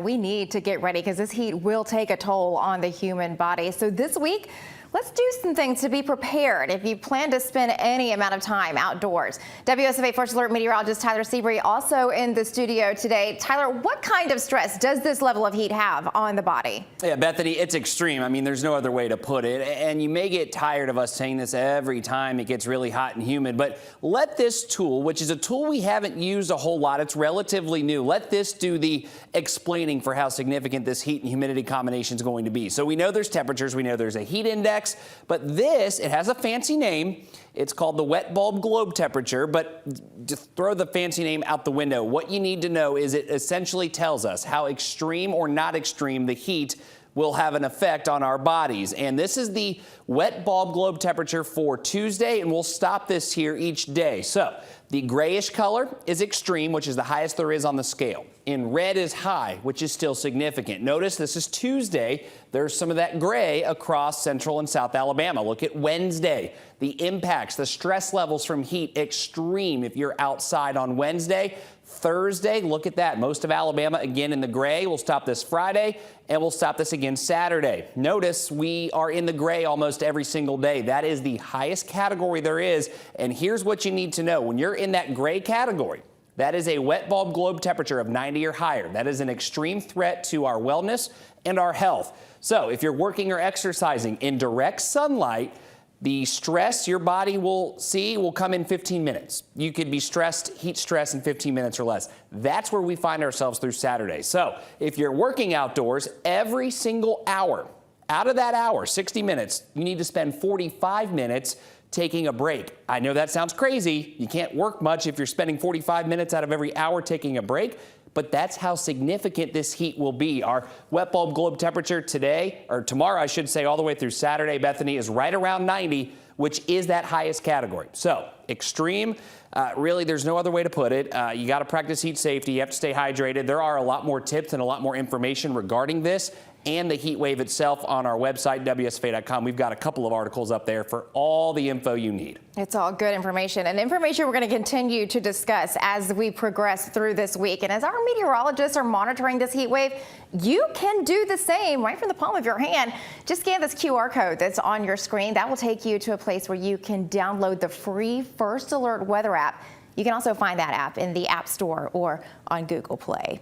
We need to get ready because this heat will take a toll on the human body. So this week, let's do some things to be prepared if you plan to spend any amount of time outdoors. WSFA First Alert meteorologist Tyler Seabury also in the studio today. Tyler, what kind of stress does this level of heat have on the body? Yeah, Bethany, it's extreme. I mean, there's no other way to put it. And you may get tired of us saying this every time it gets really hot and humid, but let this tool, which is a tool we haven't used a whole lot, it's relatively new, let this do the explaining for how significant this heat and humidity combination is going to be. So we know there's temperatures, we know there's a heat index, but this, it has a fancy name. It's called the wet bulb globe temperature, but just throw the fancy name out the window. What you need to know is it essentially tells us how extreme or not extreme the heat will have an effect on our bodies. And this is the wet bulb globe temperature for Tuesday, and we'll stop this here each day. So the grayish color is extreme, which is the highest there is on the scale. In red is high, which is still significant. Notice this is Tuesday. There's some of that gray across central and south Alabama. Look at Wednesday. The impacts, the stress levels from heat, extreme if you're outside on Wednesday. Thursday, look at that. Most of Alabama again in the gray. We'll stop this Friday and we'll stop this again Saturday. Notice we are in the gray almost every single day. That is the highest category there is. And here's what you need to know. When you're in that gray category, that is a wet bulb globe temperature of 90 or higher. That is an extreme threat to our wellness and our health. So if you're working or exercising in direct sunlight, the stress your body will see will come in 15 minutes. You could be stressed, heat stress in 15 minutes or less. That's where we find ourselves through Saturday. So if you're working outdoors, every single hour, out of that hour, 60 minutes, you need to spend 45 minutes taking a break. I know that sounds crazy. You can't work much if you're spending 45 minutes out of every hour taking a break. But that's how significant this heat will be. Our wet bulb globe temperature today, or tomorrow I should say, all the way through Saturday, Bethany, is right around 90, which is that highest category. So extreme, really there's no other way to put it. You got to practice heat safety. You have to stay hydrated. There are a lot more tips and a lot more information regarding this and the heat wave itself on our website, WSFA.com. We've got a couple of articles up there for all the info you need. It's all good information and information we're going to continue to discuss as we progress through this week. And as our meteorologists are monitoring this heat wave, you can do the same right from the palm of your hand. Just scan this QR code that's on your screen. That will take you to a place where you can download the free First Alert weather app. You can also find that app in the App Store or on Google Play.